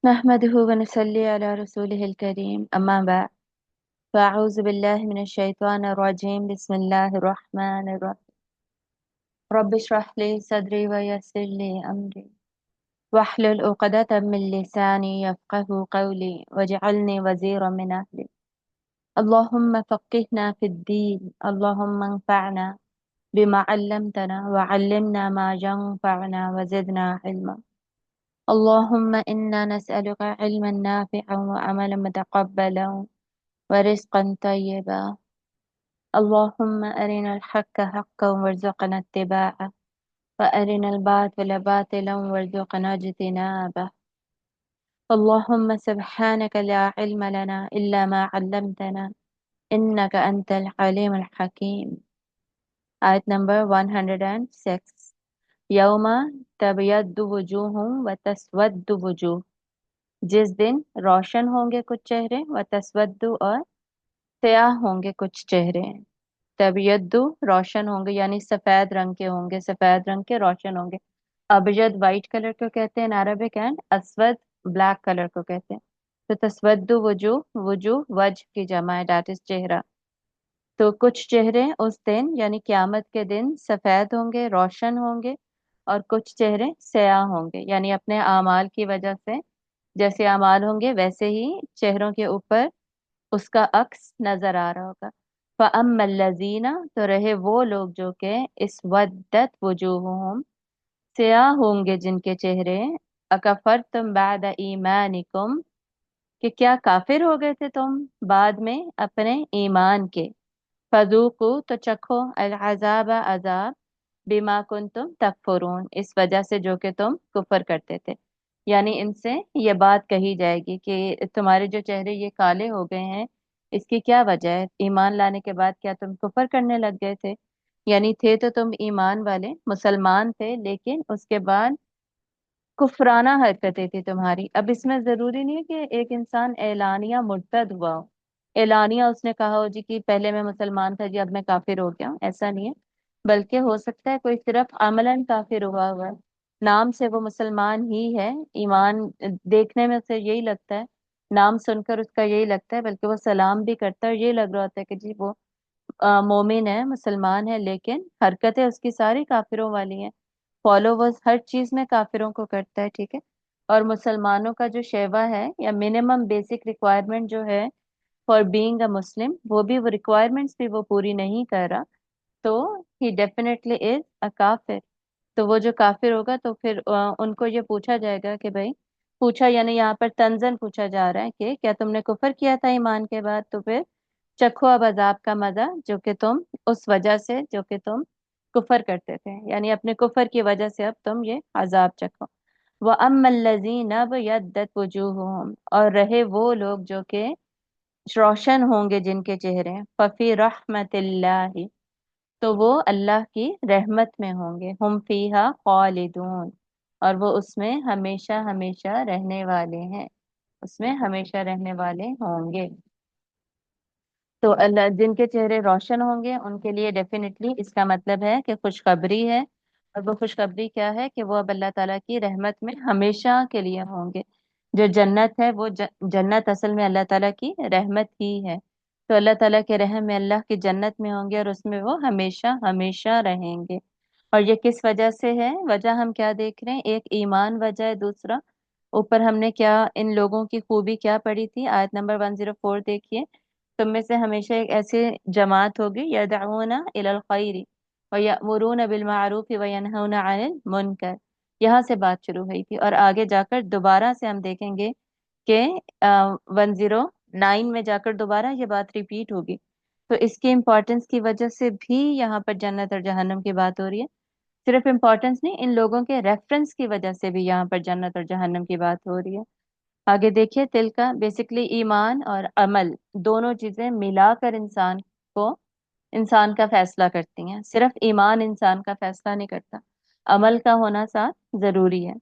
نحمده ونصلي على رسوله الكريم أما بعد فأعوذ بالله من الشيطان الرجيم بسم الله الرحمن الرحيم رب اشرح لي صدري ويسر لي أمري واحلل عقدة من لساني يفقه قولي واجعلني وزيرا من أهلي اللهم فقهنا في الدين اللهم انفعنا بما علمتنا وعلمنا ما ينفعنا وزدنا علما اللهم إنا نسألك علما نافعا وعملا متقبلا ورزقا طيبا اللهم أرنا الحق حقا وارزقنا اتباعه وأرنا الباطل باطلا وارزقنا اجتنابه اللهم سبحانك لا علم لنا إلا ما علمتنا إنك أنت العليم الحكيم. آية number 106. يوم تبيض وجوه وتسود وجوه. जिस दिन रोशन होंगे कुछ चेहरे व तस्वद्दु और स्याह होंगे कुछ चेहरे। तबयद्दु रोशन होंगे यानी सफेद रंग के होंगे, सफेद रंग के रोशन होंगे। अबयद वाइट कलर को कहते हैं इन अरबिक, एंड असवद ब्लैक कलर को कहते हैं। तो तस्वद्दु वजूह, वजूह वज की जमा है, दैट इज चेहरा। तो कुछ चेहरे उस दिन यानी क्यामत के दिन सफेद होंगे, रोशन होंगे, और कुछ चेहरे स्याह होंगे यानी अपने आमाल की वजह से जैसे अमाल होंगे वैसे ही चेहरों के ऊपर उसका अक्स नजर आ रहा होगा। फ़अम्मल्लज़ीना, तो रहे वो लोग जो के इस्वद्दत वजूहुहुम, स्याह होंगे जिनके चेहरे, अकफरतुम बाद ईमानिकुम, कि क्या काफिर हो गए थे तुम बाद में अपने ईमान के। फज़ूक़ू, तो चखो, अल अज़ाब अज़ाब, बिमा कुंतुम तकफुरून, इस वजह से जो कि तुम कुफर करते थे। यानी इनसे ये बात कही जाएगी कि तुम्हारे जो चेहरे ये काले हो गए हैं, इसकी क्या वजह है। ईमान लाने के बाद क्या तुम कुफर करने लग गए थे। यानी थे तो तुम ईमान वाले मुसलमान थे, लेकिन उसके बाद कुफराना हरकतें थी तुम्हारी। अब इसमें जरूरी नहीं है कि एक इंसान एलानिया मुर्तद हुआ हो, एलानिया उसने कहा हो जी कि पहले मैं मुसलमान था जी अब मैं काफिर हो गया हूँ, ऐसा नहीं है। बल्कि हो सकता है कोई सिर्फ अमलन काफिर हुआ है, नाम से वो मुसलमान ही है, ईमान देखने में उसे यही लगता है, नाम सुनकर उसका यही लगता है, बल्कि वो सलाम भी करता है और ये लग रहा होता है कि जी वो मोमिन है, मुसलमान है, लेकिन हरकतें उसकी सारी काफिरों वाली हैं। फॉलोवर्स हर चीज में काफिरों को करता है, ठीक है। और मुसलमानों का जो शेवा है या मिनिमम बेसिक रिक्वायरमेंट जो है फॉर बीइंग अ मुस्लिम, वो रिक्वायरमेंट्स भी वो पूरी नहीं कर रहा, तो ही डेफिनेटली इज अ काफिर। तो वो जो काफिर होगा तो फिर उनको ये पूछा जाएगा कि भाई, पूछा यानी यहाँ पर तंजन पूछा जा रहा है कि क्या तुमने कुफर किया था ईमान के बाद, तो फिर चखो अब अजाब का मजा जो कि तुम उस वजह से जो कि तुम कुफर करते थे, यानी अपने कुफर की वजह से अब तुम ये अजाब चखो। व अम्मल्लज़ीना यद्दत वजूहुहुम, और रहे वो लोग जो कि रोशन होंगे जिनके चेहरे, फफी रहमतिल्लाहि, तो वो अल्लाह की रहमत में होंगे, हम फीहा खालिदून, और वो उसमें हमेशा हमेशा रहने वाले हैं, उसमें हमेशा रहने वाले होंगे। तो अल्लाह जिनके चेहरे रोशन होंगे उनके लिए डेफिनेटली इसका मतलब है कि खुशखबरी है। और वो खुशखबरी क्या है कि वो अब अल्लाह ताला की रहमत में हमेशा के लिए होंगे। जो जन्नत है वो जन्नत असल में अल्लाह ताला की रहमत ही है। तो अल्लाह ताला के रहम में अल्लाह की जन्नत में होंगे और उसमें वो हमेशा हमेशा रहेंगे। और ये किस वजह से है, वजह हम क्या देख रहे हैं, एक ईमान वजह है, दूसरा ऊपर हमने क्या इन लोगों की खूबी क्या पढ़ी थी, आयत नंबर 104 देखिए। तुम में से हमेशा एक ऐसी जमात होगी, यदऊना इलल खैरि व यअमुरूना बिल मारूफ व यनहौना अनिल मुनकर। यहाँ से बात शुरू हुई थी और आगे जाकर दोबारा से हम देखेंगे कि 109 में जाकर दोबारा ये बात रिपीट होगी। तो इसकी इम्पोर्टेंस की वजह से भी यहाँ पर जन्नत और जहन्नम की बात हो रही है। सिर्फ इम्पोर्टेंस नहीं, इन लोगों के रेफरेंस की वजह से भी यहाँ पर जन्नत और जहन्नम की बात हो रही है। आगे देखिए, तिल का बेसिकली ईमान और अमल दोनों चीजें मिलाकर इंसान का फैसला करती हैं। सिर्फ ईमान इंसान का फैसला नहीं करता, अमल का होना साथ जरूरी है।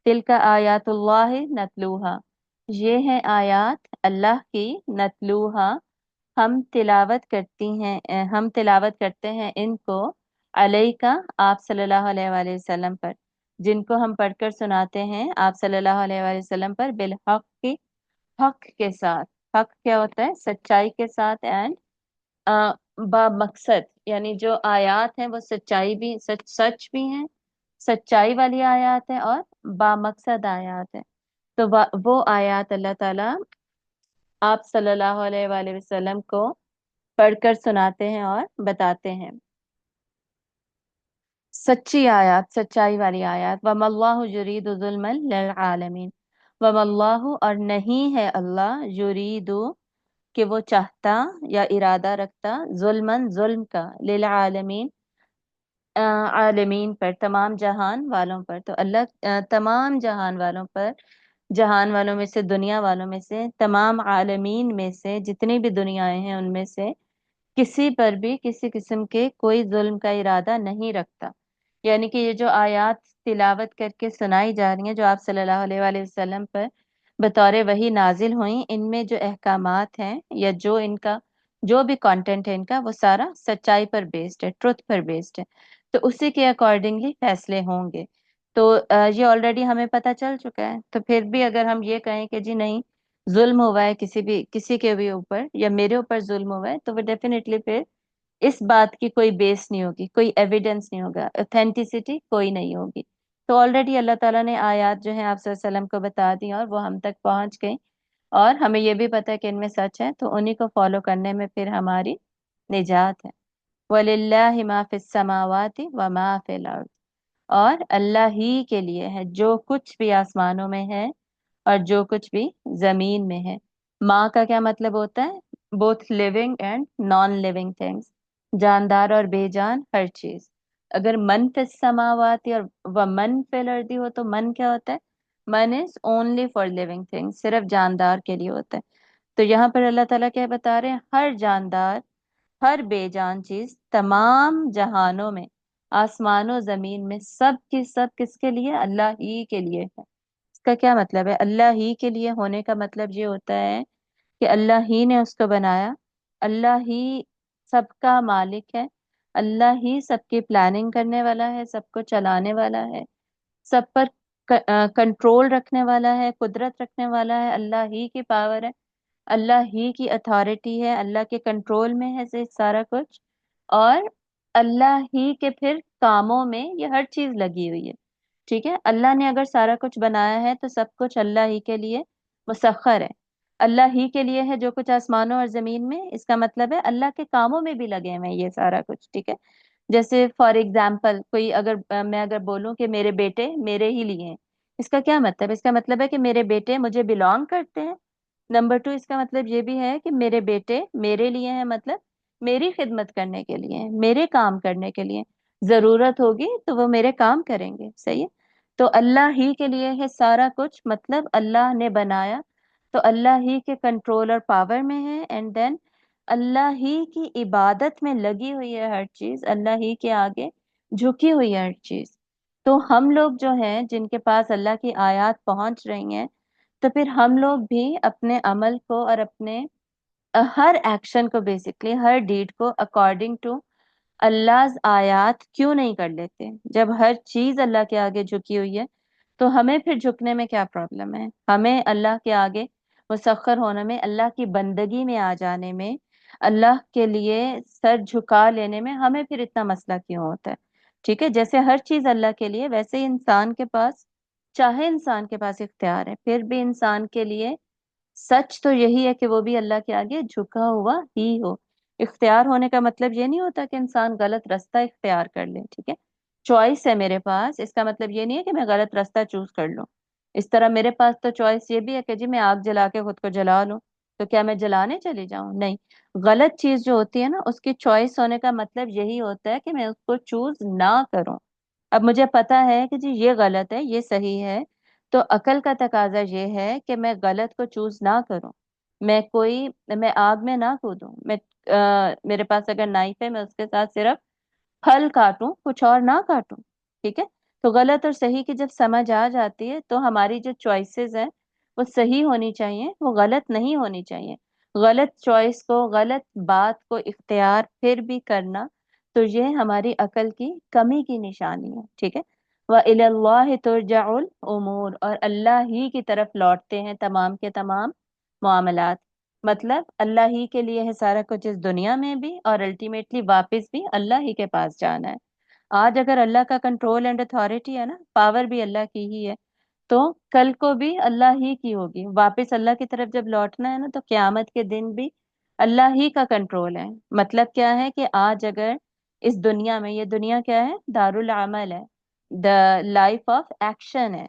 तिल का आयातुल्लाह नतलूहा, ये है आयात अल्लाह की, नतलूहा, हम तिलावत करते हैं इनको, अलैका, आप सल्लल्लाहु अलैहि वसल्लम पर, जिनको हम पढ़कर सुनाते हैं आप सल्लल्लाहु अलैहि वसल्लम पर, बिलहक की, हक के साथ। हक क्या होता है? सच्चाई के साथ, एंड बा मकसद, यानी जो आयात हैं वो सच्चाई भी, सच भी हैं, सच्चाई वाली आयात है, और बामकसद आयात है। तो वो आयात अल्लाह ताला आप सल्लल्लाहु अलैहि वसल्लम को पढ़कर सुनाते हैं और बताते हैं। सच्ची आयत, सच्चाई वाली आयत। वमल्लाहु युरीदु जुल्मन लिल आलमीन। वमल्लाहु, और नहीं है अल्लाह, युरीदु, कि वो चाहता या इरादा रखता, जुल्मन, जुल्म का, लिल आलमीन, आलमीन पर, तमाम जहान वालों पर। तो अल्लाह तमाम जहान वालों पर, जहान वालों में से, दुनिया वालों में से, तमाम आलमीन में से, जितनी भी दुनियाएं हैं उनमें से किसी पर भी किसी किस्म के कोई जुल्म का इरादा नहीं रखता। यानी कि ये जो आयत तिलावत करके सुनाई जा रही हैं, जो आप सल्लल्लाहु अलैहि वसल्लम पर बतौर वही नाजिल हुई, इनमें जो अहकामात हैं या जो इनका जो भी कंटेंट है इनका, वो सारा सच्चाई पर बेस्ड है, ट्रुथ पर बेस्ड है। तो उसी के अकॉर्डिंगली फैसले होंगे। तो ये ऑलरेडी हमें पता चल चुका है। तो फिर भी अगर हम ये कहें कि जी नहीं, जुल्म हुआ है किसी के भी ऊपर, या मेरे ऊपर जुल्म हुआ है, तो वो डेफिनेटली फिर इस बात की कोई बेस नहीं होगी, कोई एविडेंस नहीं होगा, ऑथेंटिसिटी कोई नहीं होगी। तो ऑलरेडी अल्लाह ताला ने आयत जो है आप सल्लल्लाहु अलैहि वसल्लम को बता दी, और वो हम तक पहुंच गई, और हमें ये भी पता है कि इनमें सच है, तो उन्हीं को फॉलो करने में फिर हमारी निजात है। वलिल्लाहि मा फिस समावाति व मा फिल अर्द। और अल्लाह ही के लिए है जो कुछ भी आसमानों में है और जो कुछ भी जमीन में है। माँ का क्या मतलब होता है? Both living and non living things, जानदार और बेजान हर चीज। अगर मन फिस समावाती और व मन फिल अर्दी हो, तो मन क्या होता है? मन is only for living things, सिर्फ जानदार के लिए होता है। तो यहाँ पर अल्लाह ताला क्या बता रहे हैं? हर जानदार, हर बेजान चीज, तमाम जहानों में, आसमानों जमीन में, सब की सब किसके लिए? अल्लाह ही के लिए है। इसका क्या मतलब है? अल्लाह ही के लिए होने का मतलब ये होता है कि अल्लाह ही ने उसको बनाया, अल्लाह ही सबका मालिक है, अल्लाह ही सबकी प्लानिंग करने वाला है, सबको चलाने वाला है, सब पर कंट्रोल रखने वाला है, कुदरत रखने वाला है। अल्लाह ही की पावर है, अल्लाह ही की अथॉरिटी है, अल्लाह के कंट्रोल में है से सारा कुछ। और अल्लाह ही के फिर कामों में ये हर चीज लगी हुई है। ठीक है, अल्लाह ने अगर सारा कुछ बनाया है तो सब कुछ अल्लाह ही के लिए मुसख्खर है। अल्लाह ही के लिए है जो कुछ आसमानों और जमीन में, इसका मतलब है अल्लाह के कामों में भी लगे हुए हैं ये सारा कुछ। ठीक है, जैसे फॉर एग्जाम्पल कोई अगर मैं अगर बोलूं कि मेरे बेटे मेरे ही लिए हैं, इसका क्या मतलब है? इसका मतलब है कि मेरे बेटे मुझे बिलोंग करते हैं। नंबर टू, इसका मतलब ये भी है कि मेरे बेटे मेरे लिए हैं, मतलब मेरी खिदमत करने के लिए हैं, मेरे काम करने के लिए। जरूरत होगी तो वो मेरे काम करेंगे। सही है। तो अल्लाह ही के लिए है सारा कुछ, मतलब अल्लाह ने बनाया, तो अल्लाह ही के कंट्रोल और पावर में है। एंड देन अल्लाह ही की इबादत में लगी हुई है हर चीज, अल्लाह ही के आगे झुकी हुई है हर चीज। तो हम लोग जो हैं जिनके पास अल्लाह की आयत पहुंच रही हैं, तो फिर हम लोग भी अपने अमल को और अपने हर एक्शन को, बेसिकली हर डीड को अकॉर्डिंग टू अल्लाह आयात क्यों नहीं कर लेते? जब हर चीज अल्लाह के आगे झुकी हुई है, तो हमें फिर झुकने में क्या प्रॉब्लम है? हमें अल्लाह के आगे मुसख्खर होने में, अल्लाह की बंदगी में आ जाने में, अल्लाह के लिए सर झुका लेने में हमें फिर इतना मसला क्यों होता है? ठीक है, जैसे हर चीज अल्लाह के लिए, वैसे ही इंसान के पास, चाहे इंसान के पास इख्तियार है, फिर भी इंसान के लिए सच तो यही है कि वो भी अल्लाह के आगे झुका हुआ ही हो। इख्तियार होने का मतलब ये नहीं होता कि इंसान गलत रास्ता इख्तियार कर ले। ठीक है, चॉइस है मेरे पास, इसका मतलब ये नहीं है कि मैं गलत रास्ता चूज कर लूं। इस तरह मेरे पास तो चॉइस ये भी है कि जी मैं आग जला के खुद को जला लूं, तो क्या मैं जलाने चली जाऊं? नहीं। गलत चीज जो होती है ना, उसकी चॉइस होने का मतलब यही होता है कि मैं उसको चूज ना करूं। अब मुझे पता है कि जी ये गलत है, ये सही है, तो अकल का तकाजा ये है कि मैं गलत को चूज ना करूं। मैं आग में ना कूदूं। मेरे पास अगर नाइफ है, मैं उसके साथ सिर्फ फल काटूं, कुछ और ना काटूं। ठीक है। तो गलत और सही की जब समझ आ जाती है, तो हमारी जो चॉइसेस है वो सही होनी चाहिए, वो गलत नहीं होनी चाहिए। गलत चॉइस को, गलत बात को इख्तियार फिर भी करना, तो ये हमारी अकल की कमी की निशानी है। ठीक है। व इलल्लाहि तुरजउल उमूर, और अल्लाह ही की तरफ लौटते हैं तमाम के तमाम मामलात। मतलब अल्लाह ही के लिए है सारा कुछ इस दुनिया में भी, और अल्टीमेटली वापस भी अल्लाह ही के पास जाना है। आज अगर अल्लाह का कंट्रोल एंड अथॉरिटी है ना, पावर भी अल्लाह की ही है, तो कल को भी अल्लाह ही की होगी। वापस अल्लाह की तरफ जब लौटना है ना, तो क्यामत के दिन भी अल्लाह ही का कंट्रोल है। मतलब क्या है कि आज अगर इस दुनिया में, ये दुनिया क्या है, दारुल अमल है, द लाइफ ऑफ एक्शन है,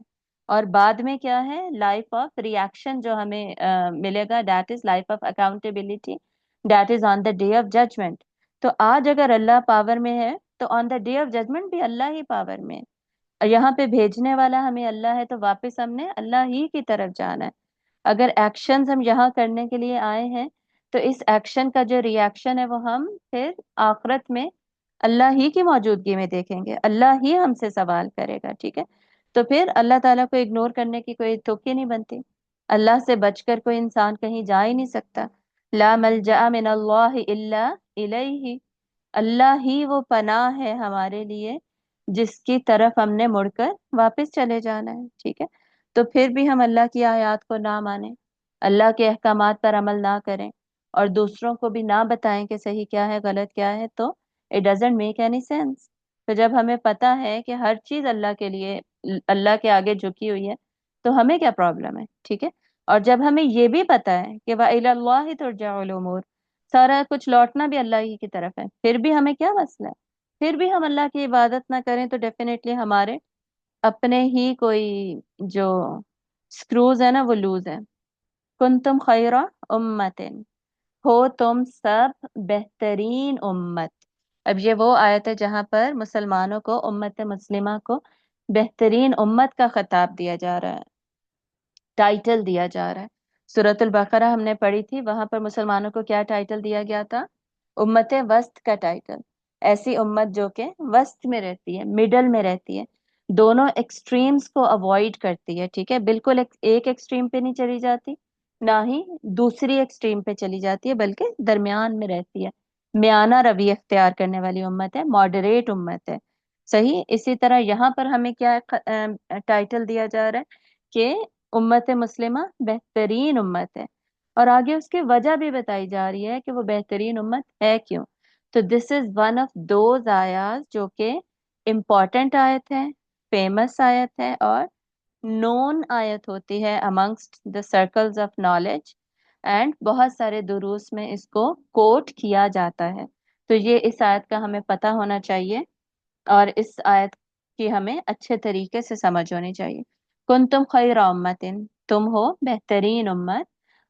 और बाद में क्या है, लाइफ ऑफ रिएक्शन जो हमें मिलेगा, that is life of accountability, that is on the day of judgement. तो आज अगर अल्लाह पावर में है, तो on the day of judgement भी अल्लाह ही पावर में है। यहाँ पे भेजने वाला हमें अल्लाह है, तो वापस हमने अल्लाह ही की तरफ जाना है। अगर एक्शंस हम यहाँ करने के लिए आए हैं, तो इस एक्शन का जो रिएक्शन है वो हम फिर आखिरत में अल्लाह ही की मौजूदगी में देखेंगे, अल्लाह ही हमसे सवाल करेगा, ठीक है। तो फिर अल्लाह ताला को इग्नोर करने की कोई तुक ही नहीं बनती। अल्लाह से बचकर कोई इंसान कहीं जा ही नहीं सकता। ला मलजा मिन अल्लाह इल्ला इलैहि, अल्लाह ही वो पनाह है हमारे लिए जिसकी तरफ हमने मुड़कर वापस चले जाना है, ठीक है। तो फिर भी हम अल्लाह की आयत को ना माने, अल्लाह के अहकामात पर अमल ना करें, और दूसरों को भी ना बताएं कि सही क्या है गलत क्या है, तो it doesn't make any sense. तो जब हमें पता है कि हर चीज अल्लाह के लिए, अल्लाह के आगे झुकी हुई है, तो हमें क्या प्रॉब्लम है, ठीक है। और जब हमें ये भी पता है कि वा इलल्लाहि तुरजउल उमूर, सारा कुछ लौटना भी अल्लाह ही की तरफ है, फिर भी हमें क्या मसला है, फिर भी हम अल्लाह की इबादत ना करें, तो डेफिनेटली हमारे अपने ही कोई जो स्क्रूज है ना वो लूज है। कुंतुम खैरा उम्मतिन, हो तुम सब बेहतरीन उम्मत। अब ये वो आयत है जहां पर मुसलमानों को, उम्मत मुस्लिमा को बेहतरीन उम्मत का खिताब दिया जा रहा है, टाइटल दिया जा रहा है। सूरतुल बकरा हमने पढ़ी थी, वहां पर मुसलमानों को क्या टाइटल दिया गया था, उम्मत वस्त का टाइटल। ऐसी उम्मत जो के वस्त में रहती है, मिडल में रहती है, दोनों एक्सट्रीम्स को अवॉइड करती है, ठीक है। बिल्कुल एक एक्सट्रीम पे नहीं चली जाती, ना ही दूसरी एक्सट्रीम पे चली जाती है, बल्कि दरमियान में रहती है। म्याना रवैया अख्तियार करने वाली उम्मत है, मॉडरेट उम्मत है। सही इसी तरह यहाँ पर हमें क्या टाइटल दिया जा रहा है कि उम्मत मुस्लिमा बेहतरीन उम्मत है, और आगे उसकी वजह भी बताई जा रही है कि वो बेहतरीन उम्मत है क्यों। तो this is one of those आयात जो कि इम्पोर्टेंट आयत है, फेमस आयत है, और नोन आयत होती है amongst the circles of knowledge, and बहुत सारे दुरूस में इसको कोट किया जाता है। तो ये इस आयत का हमें पता होना चाहिए, और इस आयत की हमें अच्छे तरीके से समझ होनी चाहिए। कुंतुम खैरा उम्मतिन, तुम हो बेहतरीन उम्मत,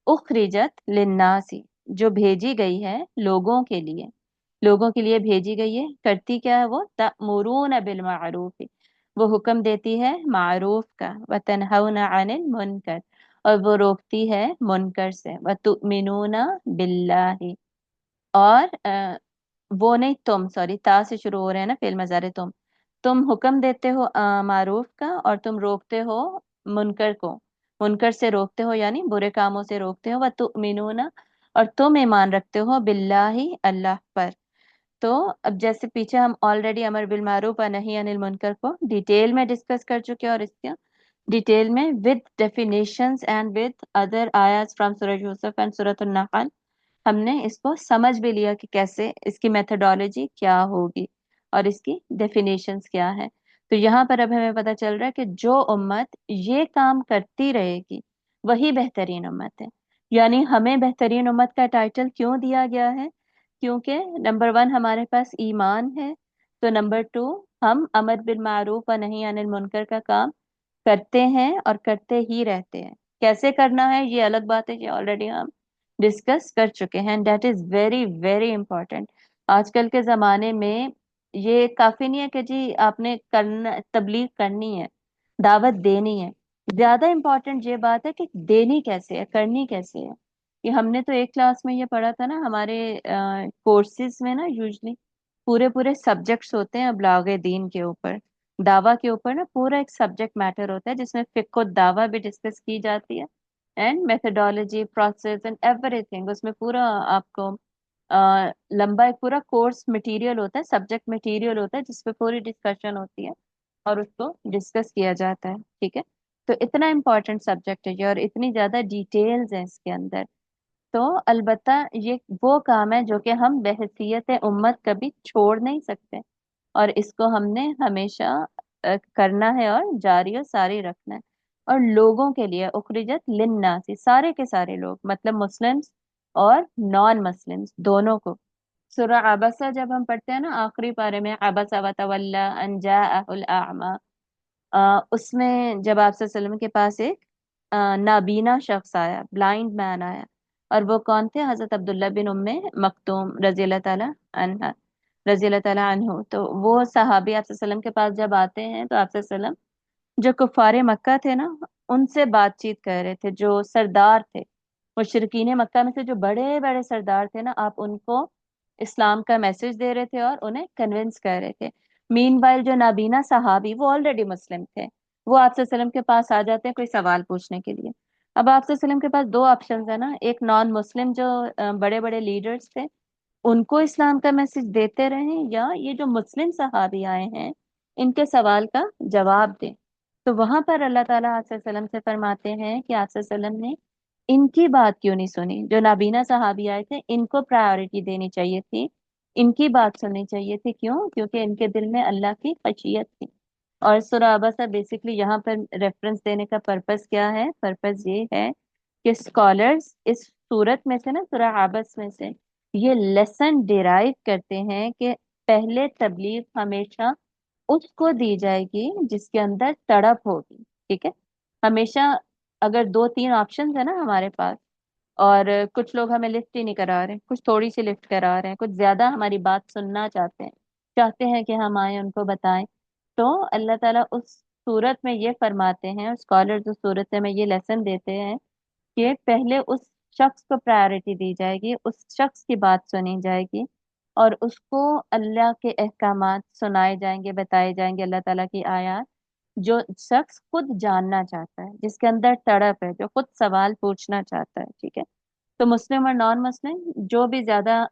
उखरिजत लिन्नासी, जो भेजी गई है लोगों के लिए, लोगों के लिए भेजी गई है। करती क्या है वो, तअमुरून बिल मारूफ, वो हुक्म देती है मारूफ का, व तनहौना अनिल मुनकर, और वो रोकती है मुनकर से, व तुमिनूना बिल्लाहि, और वो नहीं, तुम, सॉरी, ता से शुरू हो रहे हैं ना फेल मजारे, तुम हुक्म देते हो मारूफ का, और तुम रोकते हो मुनकर को, मुनकर से रोकते हो यानी बुरे कामों से रोकते हो, व तुमिनूना, और तुम ईमान रखते हो बिल्लाही, अल्लाह पर। तो अब जैसे पीछे हम ऑलरेडी अमर बिल मारूफ और नही अनिल मुनकर को डिटेल में डिस्कस कर चुके हैं, और इसके डिटेल में with definitions and with other आयत फ्रॉम सूरह यूसुफ एंड सूरह अन-नहल हमने इसको समझ भी लिया कि कैसे इसकी मेथोडोलॉजी क्या होगी, और इसकी डेफिनेशंस क्या है। तो यहाँ पर अब हमें पता चल रहा है कि जो उम्मत ये काम करती रहेगी वही बेहतरीन उम्मत है। यानी हमें बेहतरीन उम्मत का टाइटल क्यों दिया गया है, क्योंकि नंबर वन हमारे पास ईमान है, तो नंबर टू हम अमर बिल मारूफ और नहीं अनिल मुनकर का काम करते हैं और करते ही रहते हैं। कैसे करना है ये अलग बात है, ये ऑलरेडी हम डिस्कस कर चुके हैं, that is very very important. आजकल के जमाने में ये काफी नहीं है कि जी आपने करना, तबलीग करनी है, दावत देनी है। ज्यादा इंपॉर्टेंट ये बात है कि देनी कैसे है, करनी कैसे है। ये हमने तो एक क्लास में ये पढ़ा था ना, हमारे कोर्सेज में ना यूजली पूरे पूरे सब्जेक्ट्स होते हैं अबलागे दीन के ऊपर, दावा के ऊपर ना पूरा एक सब्जेक्ट मैटर होता है, जिसमें फिक्र दावा भी डिस्कस की जाती है, and methodology process and everything, उसमें पूरा आपको लंबा एक पूरा कोर्स मटेरियल होता है, सब्जेक्ट मटेरियल होता है, जिसपे पूरी डिस्कशन होती है। اور اس کو ڈسکس کیا جاتا ہے، ٹھیک ہے؟ تو اتنا امپورٹنٹ سبجیکٹ ہے یہ، اور اتنی زیادہ ڈیٹیلز ہیں اس کے اندر. تو البتہ یہ وہ کام ہے جو کہ ہم بحیثیت امت کبھی چھوڑ نہیں سکتے، اور اس کو ہم نے ہمیشہ کرنا ہے اور جاری و ساری رکھنا ہے. اور لوگوں کے لیے اخرجت للناس، سارے کے سارے لوگ، مطلب مسلمز اور نان مسلمز دونوں کو. سورہ عبسہ جب ہم پڑھتے ہیں نا آخری پارے میں، عبس وتولی ان جاءہ الاعمی، اس میں جب آپ صلی اللہ علیہ وسلم کے پاس ایک نابینا شخص آیا، بلائنڈ مین آیا، اور وہ کون تھے؟ حضرت عبداللہ بن ام مکتوم رضی اللہ تعالیٰ عنہ، رضی اللہ تعالیٰ عنہ. تو وہ صحابی آپ صلی اللہ علیہ وسلم کے پاس جب آتے ہیں تو آپ صلی اللہ علیہ وسلم جو کفار مکہ تھے نا، ان سے بات چیت کر رہے تھے، جو سردار تھے مشرکین مکہ میں سے، جو بڑے بڑے سردار تھے نا، آپ ان کو اسلام کا میسج دے رہے تھے اور انہیں کنونس کر رہے تھے. مین وائل جو نابینا صحابی، وہ آلریڈی مسلم تھے، وہ آپ صلی اللہ علیہ وسلم کے پاس آ جاتے ہیں کوئی سوال پوچھنے کے لیے. اب آپ صلی اللہ علیہ وسلم کے پاس دو آپشنز ہیں نا، ایک نان مسلم جو بڑے بڑے لیڈرز تھے ان کو اسلام کا میسج دیتے رہیں، یا یہ جو مسلم صحابی آئے ہیں ان کے سوال کا جواب دیں. تو وہاں پر اللہ تعالیٰ آپ صلی اللہ علیہ وسلم سے فرماتے ہیں کہ آپ صلی اللہ علیہ وسلم نے ان کی بات کیوں نہیں سنی؟ جو نابینا صحابی آئے تھے ان کو پرائیورٹی دینی چاہیے تھی، ان کی بات سننی چاہیے تھی. کیوں؟ کیونکہ ان کے دل میں اللہ کی خشیت تھی. اور سورہ عبسہ بیسکلی یہاں پر ریفرنس دینے کا پرپس کیا ہے؟ پرپس یہ ہے کہ اسکالرز اس صورت میں سے نا، سورہ عبس میں سے یہ لیسن ڈیرائیو کرتے ہیں کہ پہلے تبلیغ ہمیشہ اس کو دی جائے گی جس کے اندر تڑپ ہوگی، ٹھیک ہے؟ ہمیشہ اگر دو تین آپشنز ہیں نا ہمارے پاس، اور کچھ لوگ ہمیں لفٹ ہی نہیں کرا رہے، کچھ تھوڑی سی لفٹ کرا رہے ہیں، کچھ زیادہ ہماری بات سننا چاہتے ہیں کہ ہم آئیں ان کو بتائیں، تو اللہ تعالیٰ اس صورت میں یہ فرماتے ہیں، اسکالرز اس صورت میں یہ لیسن دیتے ہیں کہ پہلے اس شخص کو پرائورٹی دی جائے گی، اس شخص کی بات سنی جائے گی، اور اس کو اللہ کے احکامات سنائے جائیں گے، بتائے جائیں گے، اللہ تعالیٰ کی آیات. جو شخص خود جاننا چاہتا ہے، جس کے اندر تڑپ ہے، جو خود سوال پوچھنا چاہتا ہے، ٹھیک ہے؟ تو مسلم اور نان مسلم جو بھی زیادہ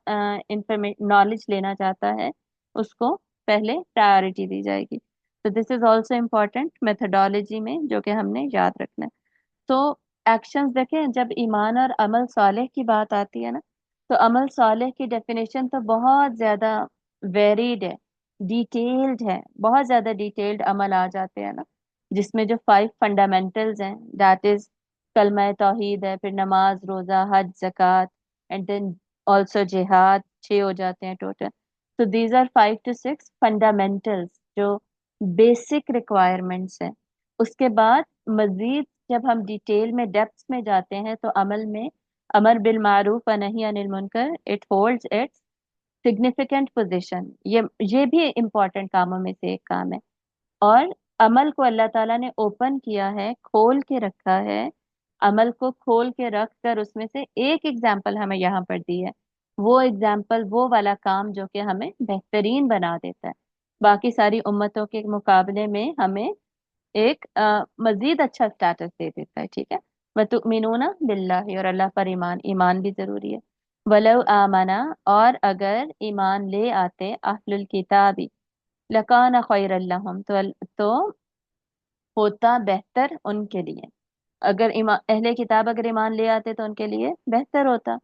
نالج لینا چاہتا ہے اس کو پہلے پرائورٹی دی جائے گی. تو دس از آلسو امپورٹنٹ میتھڈالوجی میں جو کہ ہم نے یاد رکھنا ہے. تو ایکشنز دیکھیں، جب ایمان اور عمل صالح کی بات آتی ہے نا، تو عمل صالح کی ڈیفینیشن تو بہت زیادہ ویریڈ ہے، ڈیٹیلڈ ہے، بہت زیادہ ڈیٹیلڈ عمل آ جاتے ہیں نا، جس میں جو 5 فنڈامنٹلز ہیں، دیٹ از کلمہ توحید ہے، پھر نماز، روزہ، حج، زکوٰۃ، اینڈ دین آلسو جہاد، 6 ہو جاتے ہیں ٹوٹل. تو دیز آر 5 to 6 فنڈامنٹلز جو بیسک ریکوائرمنٹس ہیں. اس کے بعد مزید جب ہم ڈیٹیل میں ڈیپتھ میں جاتے ہیں تو عمل میں امر بالمعروف و نہی عن المنکر، it holds its significant position. یہ بھی امپورٹنٹ کاموں میں سے ایک کام ہے. اور عمل کو اللہ تعالیٰ نے اوپن کیا ہے، کھول کے رکھا ہے. عمل کو کھول کے رکھ کر اس میں سے ایک ایگزامپل ہمیں یہاں پر دی ہے، وہ ایگزامپل وہ والا کام جو کہ ہمیں بہترین بنا دیتا ہے، باقی ساری امتوں کے مقابلے میں ہمیں ایک مزید اچھا سٹیٹس دے دیتا ہے، ٹھیک ہے؟ وَتُؤْمِنُونَ بِاللَّهِ، اور اللہ پر ایمان بھی ضروری ہے. وَلَوْ آمَنَا، اور اگر ایمان لے آتے، اہل الکتاب لَكَانَ خَيْرًا لَهُمْ، تو ہوتا بہتر ان کے لیے. اگر اہل کتاب اگر ایمان لے آتے تو ان کے لیے بہتر ہوتا.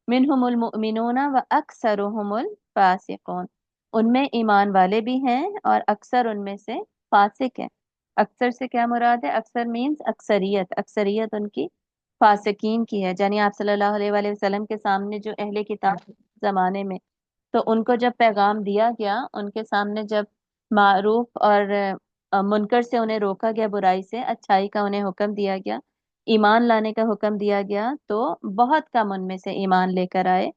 منہم المؤمنون واکثرهم الفاسقون، ان میں ایمان والے بھی ہیں اور اکثر ان میں سے فاسق ہیں. اکثر سے کیا مراد ہے؟ اکثر مینز اکثریت، اکثریت ان کی فاسقین کی ہے. یعنی آپ صلی اللہ علیہ وآلہ وسلم کے سامنے جو اہل کتاب زمانے میں، تو ان کو جب پیغام دیا گیا، ان کے سامنے جب معروف اور منکر سے انہیں روکا گیا، برائی سے اچھائی کا انہیں حکم دیا گیا، ایمان لانے کا حکم دیا گیا، تو بہت کم ان میں سے ایمان لے کر آئے.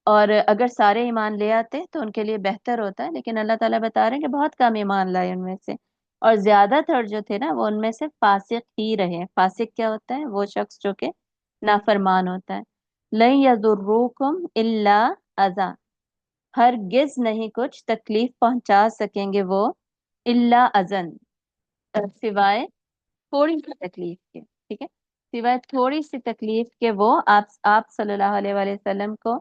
اور اگر سارے ایمان لے آتے تو ان کے لیے بہتر ہوتا ہے، لیکن اللہ تعالیٰ بتا رہے ہیں کہ بہت کم ایمان لائے ان میں سے، اور زیادہ تر جو تھے نا وہ ان میں سے فاسق ہی رہے. فاسق کیا ہوتا ہے؟ وہ شخص جو کہ نافرمان ہوتا ہے. لَن يَضُرُّوكُمْ إِلَّا أَذًى، ہرگز نہیں کچھ تکلیف پہنچا سکیں گے وہ، الا اذن، سوائے تھوڑی سی تکلیف کے، ٹھیک ہے؟ سوائے تھوڑی سی تکلیف کے وہ آپ صلی اللہ علیہ وآلہ وسلم کو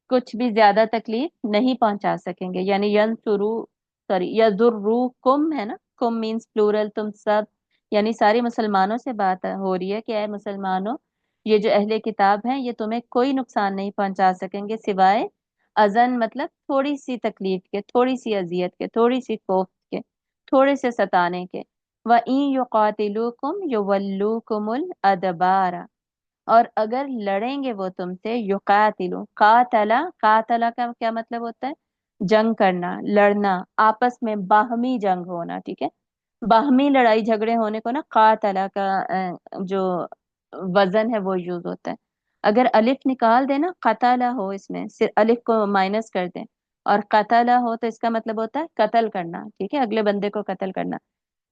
کچھ بھی زیادہ تکلیف نہیں پہنچا سکیں گے. یعنی ینصرو، سوری، یضرکم ہے نا، कुम मीन्स प्लूरल, तुम सब, यानी सारे मुसलमानों से बात हो रही है कि ऐ मुसलमानों, ये जो अहले किताब हैं ये तुम्हें कोई नुकसान नहीं पहुंचा सकेंगे सिवाय अजन, मतलब थोड़ी सी तकलीफ के, थोड़ी सी अजियत के, थोड़ी सी कोफ्त के, थोड़े से सताने के। व इन युकातिलुकुम युवल्लुकुमुल अदबारा, और अगर लड़ेंगे वो तुमसे, युकातिलु, कातला, कातला का क्या मतलब होता है? जंग करना, लड़ना, आपस में बाहमी जंग होना, ठीक है। बाहमी लड़ाई झगड़े होने को ना कातला का जो वजन है वो यूज होता है। अगर अलिफ निकाल देना, कतला हो, इसमें सिर्फ अलिफ को माइनस कर दें और कतला हो, तो इसका मतलब होता है कत्ल करना, ठीक है, अगले बंदे को कत्ल करना।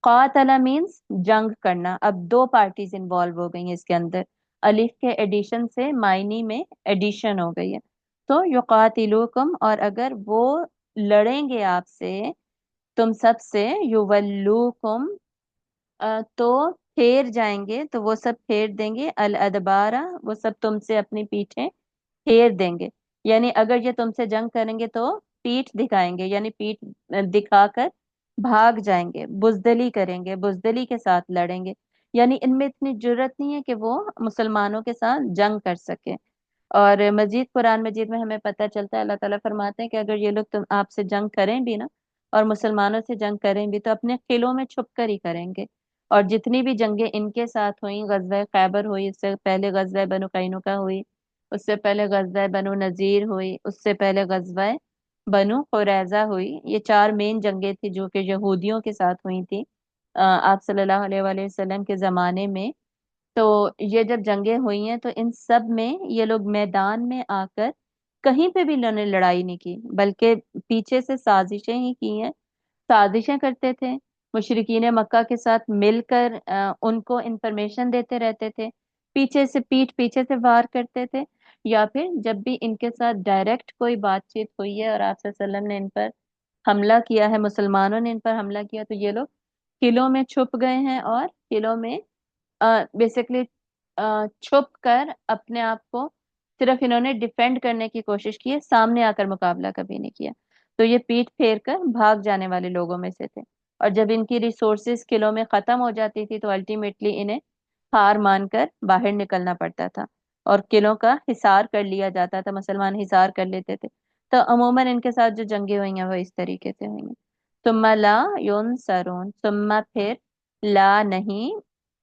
कातला मीन्स जंग करना। अब दो पार्टीज इन्वॉल्व हो गई हैं इसके अंदर, अलिफ के एडिशन से मायनी में एडिशन हो गई है। तो युकातिलुकुम, और अगर वो लड़ेंगे आपसे, तुम सब से, युवल्लुकुम, तो फेर जाएंगे, तो वो सब फेर देंगे, अल अदबारा, वो सब तुमसे अपनी पीठें फेर देंगे। यानी अगर ये तुमसे जंग करेंगे तो पीठ दिखाएंगे, यानी पीठ दिखाकर भाग जाएंगे, बुजदली करेंगे, बुजदली के साथ लड़ेंगे। यानी इनमें इतनी जुर्रत नहीं है कि वो मुसलमानों के साथ जंग कर सके। और मजीद कुरान मजीद में हमें पता चलता है, अल्लाह ताला फरमाते हैं कि अगर ये लोग तुम आपसे जंग करें भी ना, और मुसलमानों से जंग करें भी, तो अपने किलों में छुप कर ही करेंगे। और जितनी भी जंगें इनके साथ हुई, गजवा खैबर हुई, इससे पहले गजवा बनु कैनुका हुई, उससे पहले गजवा बनु नजीर हुई, उससे पहले गजवा बनु कुरैजा हुई, ये चार मेन जंगें थी जो कि यहूदियों के साथ हुई थी आप सल्लल्लाहु अलैहि वसल्लम के ज़माने में। तो ये जब जंगें हुई हैं तो इन सब में ये लोग मैदान में आकर कहीं पे भी इन्होंने लड़ाई नहीं की, बल्कि पीछे से साजिशें ही की हैं, साजिशें करते थे। मुशरिकीन मक्का के साथ मिलकर उनको इंफॉर्मेशन देते रहते थे, पीछे से पीछे से वार करते थे। या फिर जब भी इनके साथ डायरेक्ट कोई बातचीत हुई है और आप सल्लल्लाहु अलैहि वसल्लम ने इन पर हमला किया है, मुसलमानों ने इन पर हमला किया, तो ये लोग किलों में छुप गए हैं और किलों में बेसिकली छुप कर अपने आप को सिर्फ इन्होंने डिफेंड करने की कोशिश की है, सामने आकर मुकाबला कभी नहीं किया। तो ये पीठ फेर कर भाग जाने वाले लोगों में से थे। और जब इनकी रिसोर्सेज किलों में खत्म हो जाती थी तो अल्टीमेटली इन्हें हार मानकर बाहर निकलना पड़ता था और किलों का हिसार कर लिया जाता था, मुसलमान हिसार कर लेते थे। तो अमूमन इनके साथ जो जंगें हुई हैं वो इस तरीके से हुई हैं। सुम्मा ला युनसरून, सुम्मा फिर, ला नहीं,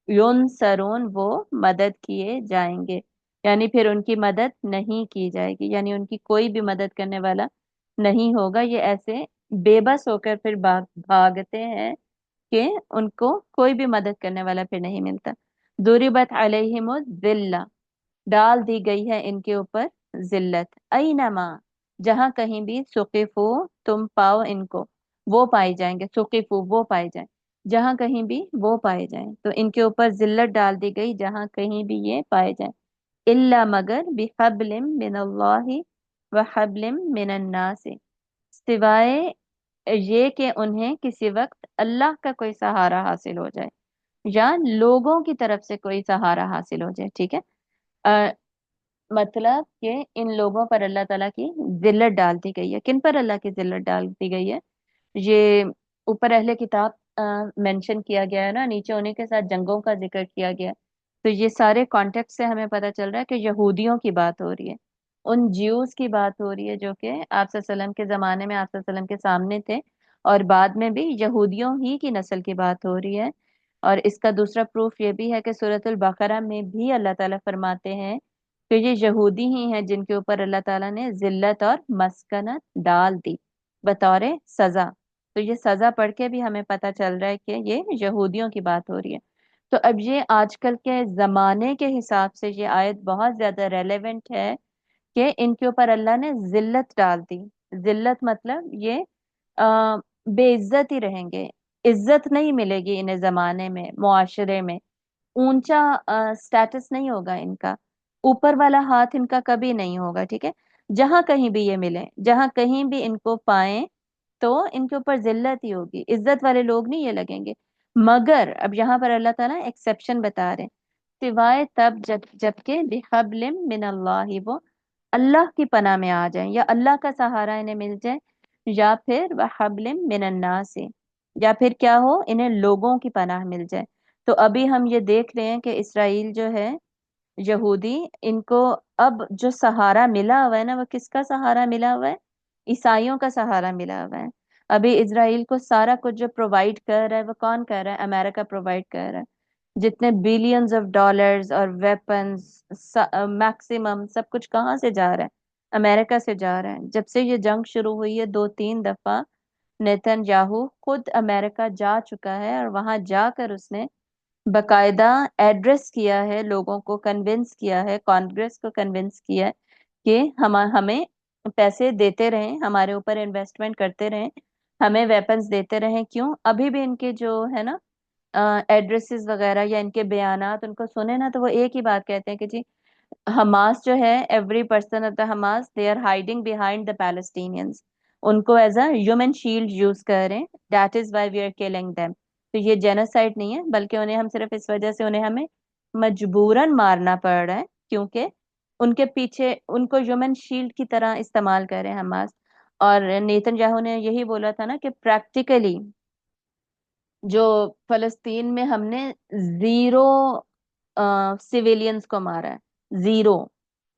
युनसरून वो मदद किए जाएंगे, यानी फिर उनकी मदद नहीं की जाएगी, यानी उनकी कोई भी मदद करने वाला नहीं होगा। ये ऐसे बेबस होकर फिर भागते हैं कि उनको कोई भी मदद करने वाला फिर नहीं मिलता। दुरिबत अलैहिमुज जिल्ला, डाल दी गई है इनके ऊपर जिल्लत, ऐनमा, जहां कहीं भी, सुकिफू, तुम पाओ इनको, वो पाए जाएंगे, सुकिफू वो पाए जाए, जहां कहीं भी वो पाए जाएं, तो इनके ऊपर जिल्लत डाल दी गई जहां कहीं भी ये पाए जाएं। इल्ला, मगर, बिहब्लिम मिनल्लाहि व हब्लिम मिनन्नास, सिवाय ये कि उन्हें किसी वक्त अल्लाह का कोई सहारा हासिल हो जाए या लोगों की तरफ से कोई सहारा हासिल हो जाए, ठीक है। मतलब कि इन लोगों पर अल्लाह ताला की जिल्लत डाल दी गई है। किन पर अल्लाह की जिल्लत डाल दी गई है? ये ऊपर अहले किताब मेंशन किया गया है ना, नीचे उन्हीं के साथ जंगों का जिक्र किया गया है। तो ये सारे कॉन्टेक्स्ट से हमें पता चल रहा है कि यहूदियों की बात हो रही है, उन ज्यूज की बात हो रही है जो कि आप सल्लम के ज़माने में आप सल्लम के सामने थे, और बाद में भी यहूदियों ही की नस्ल की बात हो रही है। और इसका दूसरा प्रूफ ये भी है कि सूरतुल बकरा में भी अल्लाह ताला फरमाते हैं कि ये यहूदी ही हैं जिनके ऊपर अल्लाह ताला ने जिल्लत और मस्कनत डाल दी बतौर सजा। तो ये सजा पढ़ के भी हमें पता चल रहा है कि ये यहूदियों की बात हो रही है। तो अब ये आजकल के जमाने के हिसाब से ये आयत बहुत ज्यादा रेलेवेंट है कि इनके ऊपर अल्लाह ने जिल्लत डाल दी। जिल्लत मतलब ये बेइज्जत ही रहेंगे, इज्जत नहीं मिलेगी इन्हें जमाने में, मुआशरे में ऊंचा स्टेटस नहीं होगा इनका, ऊपर वाला हाथ इनका कभी नहीं होगा, ठीक है। जहां कहीं भी ये मिले, जहां कहीं भी इनको पाए, तो इनके ऊपर जिल्लत ही होगी, इज्जत वाले लोग नहीं ये लगेंगे। मगर अब यहाँ पर अल्लाह ताला एक्सेप्शन बता रहे हैं, सिवाय तब जबकि बिहब्लिम मिनल्लाहि, वो अल्लाह की पनाह में आ जाए या अल्लाह का सहारा इन्हें मिल जाए, या फिर वह हब्लिम मिनन्नास, یا پھر کیا ہو، انہیں لوگوں کی پناہ مل جائے۔ تو ابھی ہم یہ دیکھ رہے ہیں کہ اسرائیل جو ہے، یہودی، ان کو اب جو سہارا ملا ہوا ہے نا، وہ کس کا سہارا ملا ہوا ہے؟ عیسائیوں کا سہارا ملا ہوا ہے۔ ابھی اسرائیل کو سارا کچھ جو پرووائڈ کر رہا ہے وہ کون کر رہا ہے؟ امریکہ پرووائڈ کر رہا ہے۔ جتنے بلینز آف ڈالرز اور ویپنز میکسیمم سب کچھ کہاں سے جا رہا ہے؟ امریکہ سے جا رہا ہے۔ جب سے یہ جنگ شروع ہوئی ہے 2-3 دفعہ نیتن یاہو خود امریکہ جا چکا ہے، اور وہاں جا کر اس نے باقاعدہ ایڈریس کیا ہے، لوگوں کو کنونس کیا ہے، کانگریس کو کنونس کیا ہے کہ ہمیں پیسے دیتے رہیں، ہمارے اوپر انویسٹمنٹ کرتے رہیں، ہمیں ویپنز دیتے رہیں۔ کیوں؟ ابھی بھی ان کے جو ہے نا ایڈریسز وغیرہ یا ان کے بیانات ان کو سنے نا، تو وہ ایک ہی بات کہتے ہیں کہ جی حماس جو ہے، every person of the Hamas they are hiding behind the Palestinians, ان کو as a human shield use کریں، that is why we are killing them. تو یہ جینوسائڈ نہیں ہے، بلکہ انہیں ہم صرف اس وجہ سے ہمیں مجبوراً مارنا پڑ رہا ہے کیونکہ ان کے پیچھے ان کو ہیومن شیلڈ کی طرح استعمال کر رہے ہیں حماس۔ اور نیتن یاہو نے یہی بولا تھا نا کہ پریکٹیکلی جو فلسطین میں ہم نے زیرو سیویلینز کو مارا ہے، زیرو۔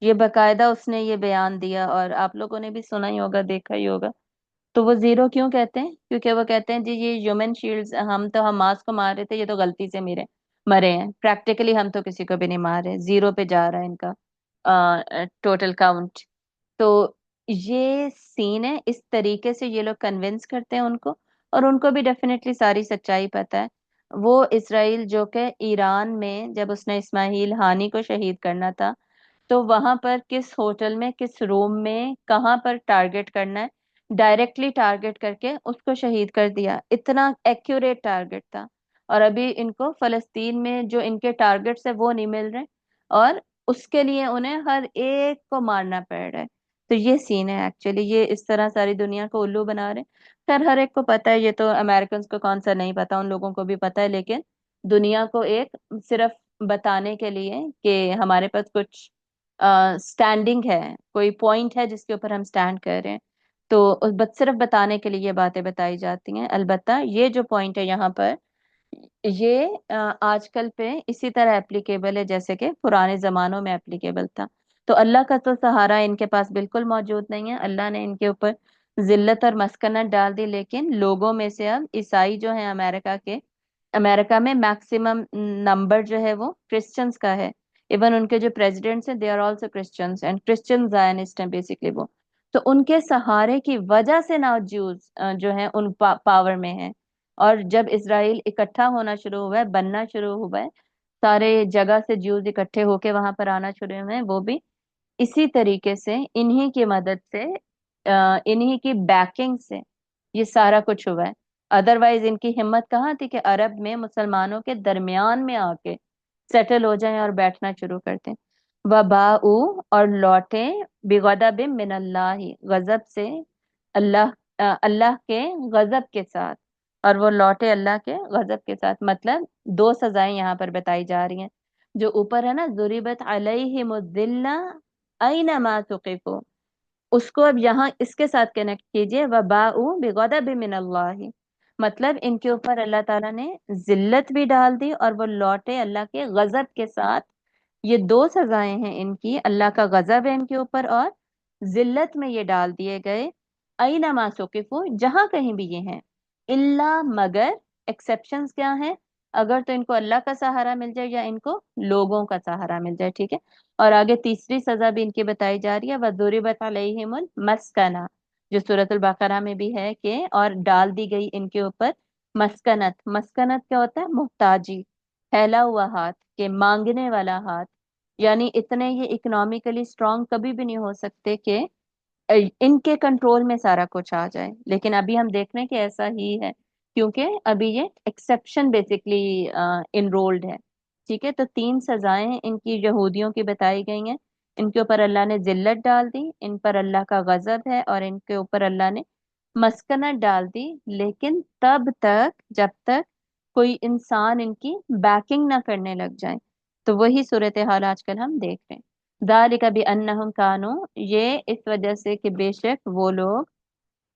یہ باقاعدہ اس نے یہ بیان دیا، اور آپ لوگوں نے بھی سنا ہی ہوگا، دیکھا ہی ہوگا۔ تو وہ زیرو کیوں کہتے ہیں؟ کیونکہ وہ کہتے ہیں جی یہ ہیومن شیلڈز، ہم تو حماس کو مار رہے تھے، یہ تو غلطی سے مرے ہیں، پریکٹیکلی ہم تو کسی کو بھی نہیں مار رہے، زیرو پہ جا رہا ہے ان کا ٹوٹل کاؤنٹ۔ تو یہ سین ہے، اس طریقے سے یہ لوگ کنونس کرتے ہیں ان کو، اور ان کو بھی ڈیفینیٹلی ساری سچائی پتہ ہے۔ وہ اسرائیل جو کہ ایران میں جب اس نے اسماعیل ہانی کو شہید کرنا تھا، تو وہاں پر کس ہوٹل میں، کس روم میں، کہاں پر ٹارگٹ کرنا ہے، ڈائریکٹلی ٹارگٹ کر کے اس کو شہید کر دیا۔ اتنا ایکوریٹ ٹارگٹ تھا، اور ابھی ان کو فلسطین میں جو ان کے ٹارگٹس ہیں وہ نہیں مل رہے، اور اس کے لیے انہیں ہر ایک کو مارنا پڑ رہا ہے۔ تو یہ سین ہے ایکچولی، یہ اس طرح ساری دنیا کو الو بنا رہے ہیں۔ خیر ہر ایک کو پتہ ہے، یہ تو امریکنز کو کون سا نہیں پتا، ان لوگوں کو بھی پتہ ہے، لیکن دنیا کو ایک صرف بتانے کے لیے کہ ہمارے پاس کچھ سٹینڈنگ ہے، کوئی پوائنٹ ہے جس کے اوپر ہم سٹینڈ کر رہے ہیں، تو صرف بتانے کے لیے یہ باتیں بتائی جاتی ہیں۔ البتہ یہ جو پوائنٹ ہے یہاں پر، یہ آج کل پہ اسی طرح اپلیکیبل ہے جیسے کہ پرانے زمانوں میں اپلیکیبل تھا۔ تو اللہ کا تو سہارا ان کے پاس بالکل موجود نہیں ہے، اللہ نے ان کے اوپر ذلت اور مسکنت ڈال دی، لیکن لوگوں میں سے اب عیسائی جو ہیں امریکہ کے، امریکہ میں میکسیمم نمبر جو ہے وہ کرسچنز کا ہے۔ ایون ان کے جو پریزیڈنٹس ہیں they are also Christians, and Christian scientist ہیں بیسکلی وہ۔ تو ان کے سہارے کی وجہ سے نا جوز جو ہیں ان پاور میں ہیں، اور جب اسرائیل اکٹھا ہونا شروع ہوا ہے، بننا شروع ہوا ہے، سارے جگہ سے جوز اکٹھے ہو کے وہاں پر آنا شروع ہوئے ہیں، وہ بھی اسی طریقے سے انہی کی مدد سے، انہی کی بیکنگ سے یہ سارا کچھ ہوا ہے۔ ادروائز ان کی ہمت کہاں تھی کہ عرب میں مسلمانوں کے درمیان میں آ کے سیٹل ہو جائیں اور بیٹھنا شروع کرتے ہیں۔ وباؤ، اور لوٹے، بغضب من اللہ، غضب سے، اللہ کے غضب کے ساتھ، اور وہ لوٹے اللہ کے غضب کے ساتھ۔ مطلب دو سزائیں یہاں پر بتائی جا رہی ہیں، جو اوپر ہے نا ضربت علیہم الذلہ اینما ثقفوا، اس کو اب یہاں اس کے ساتھ کنیکٹ کیجئے، وباؤ بغضب من اللہ، مطلب ان کے اوپر اللہ تعالیٰ نے ذلت بھی ڈال دی، اور وہ لوٹے اللہ کے غضب کے ساتھ۔ یہ دو سزائیں ہیں ان کی، اللہ کا غضب ہے ان کے اوپر، اور ذلت میں یہ ڈال دیے گئے۔ اینما ثقفوا، جہاں کہیں بھی یہ ہیں، اللہ، مگر ایکسیپشنز کیا ہیں؟ اگر تو ان کو اللہ کا سہارا مل جائے یا ان کو لوگوں کا سہارا مل جائے، ٹھیک ہے۔ اور آگے تیسری سزا بھی ان کی بتائی جا رہی ہے، وَضُرِبَتْ عَلَيْهِمُ الْمَسْكَنَةُ، جو سورۃ البقرہ میں بھی ہے کہ اور ڈال دی گئی ان کے اوپر مسکنت۔ مسکنت کیا ہوتا ہے؟ محتاجی، پھیلا ہوا ہاتھ، کہ مانگنے والا ہاتھ، یعنی اتنے یہ اکنامیکلی اسٹرانگ کبھی بھی نہیں ہو سکتے کہ ان کے کنٹرول میں سارا کچھ آ جائے، لیکن ابھی ہم دیکھ رہے ہیں کہ ایسا ہی ہے، کیونکہ ابھی یہ ایکسیپشن بیسکلی انرولڈ ہے، ٹھیک ہے۔ تو تین سزائیں ان کی یہودیوں کی بتائی گئی ہیں، ان کے اوپر اللہ نے ذلت ڈال دی، ان پر اللہ کا غضب ہے، اور ان کے اوپر اللہ نے مسکنت ڈال دی، لیکن تب تک جب تک کوئی انسان ان کی بیکنگ نہ کرنے لگ جائے۔ تو وہی صورتحال آج کل ہم دیکھ رہے ہیں۔ ذالک بانہم کانوا، یہ اس وجہ سے کہ بے شک وہ لوگ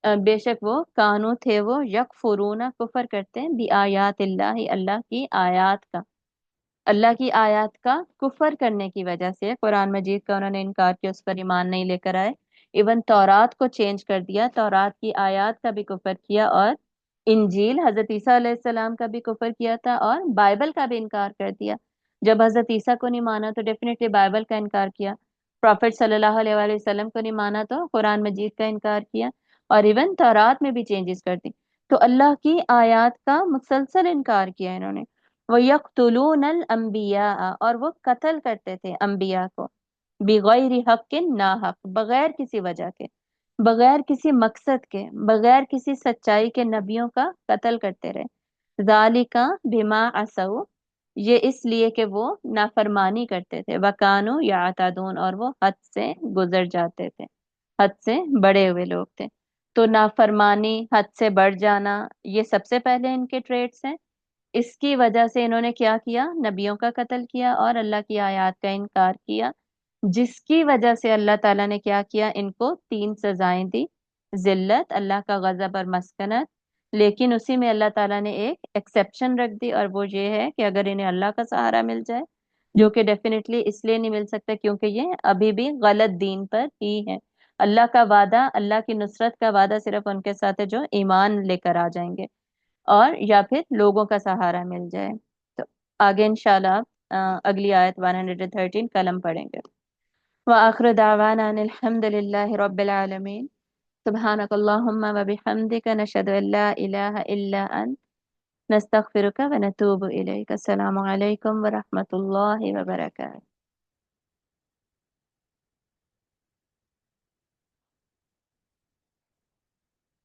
बेशक वो कानू थे वो यकफुरूना कुफर करते हैं बी आयात अल्लाह अल्लाह की आयात का, अल्लाह की आयत का कुफर करने की वजह से कुरान मजीद का उन्होंने इनकार किया, उस पर ईमान नहीं लेकर आए। इवन तौरात को चेंज कर दिया, तौरात की आयत का भी कुफर किया, और इंजील हजरत ईसा अलैहिस्सलाम का भी कुफर किया था, और बाइबल का भी इनकार कर दिया। जब हजरत ईसा को नहीं माना तो डेफिनेटली बाइबल का इनकार किया, प्रॉफिट सल्लल्लाहु अलैहि वसल्लम को नहीं माना तो कुरान मजीद का इनकार किया, और इवन तौरात में भी चेंजेस कर दी। तो अल्लाह की आयत का मुसलसल इनकार किया इन्होंने। वो यक़्तुलूनल अंबिया, और वो कत्ल करते थे अंबिया को, बिगैर हक़्क़िन, ना हक, बगैर किसी वजह के, बगैर किसी मकसद के, बगैर किसी सच्चाई के नबियों का कत्ल करते रहे। ज़ालिका बिमा असौ, ये इसलिए कि वो नाफरमानी करते थे, वकानु यातदून, और वो हद से गुजर जाते थे, हद से बड़े हुए लोग थे। तो नाफरमानी, हद से बढ़ जाना, ये सबसे पहले इनके ट्रेड्स हैं। इसकी वजह से इन्होंने क्या किया, नबियों का कत्ल किया और अल्लाह की आयत का इनकार किया, जिसकी वजह से अल्लाह ताला ने क्या किया, इनको 3 सजाएं दी। जिल्लत, अल्लाह का गजब और मस्कनत, लेकिन उसी में अल्लाह ताला ने एक एक्सेप्शन रख दी, और वो ये है कि अगर इन्हें अल्लाह का सहारा मिल जाए, जो कि डेफिनेटली इसलिए नहीं मिल सकता क्योंकि ये अभी भी गलत दीन पर ही है। अल्लाह का वादा, अल्लाह की नुसरत का वादा सिर्फ उनके साथ है जो ईमान लेकर आ जाएंगे, और या फिर लोगों का सहारा मिल जाए। तो आगे इंशाल्लाह अगली आयत 113 कल हम पढ़ेंगे। व आखिर दावाना अनिल हम्दुलिल्लाहि रब्बिल आलमीन, सुब्हानक अल्लाहुम्मा व बिहम्दिका नशहदु अल्ला इलाहा इल्ला अंत, नस्तगफिरुका व नतूबु इलैक। अस्सलामु अलैकुम व रहमतुल्लाहि व बरकातहू।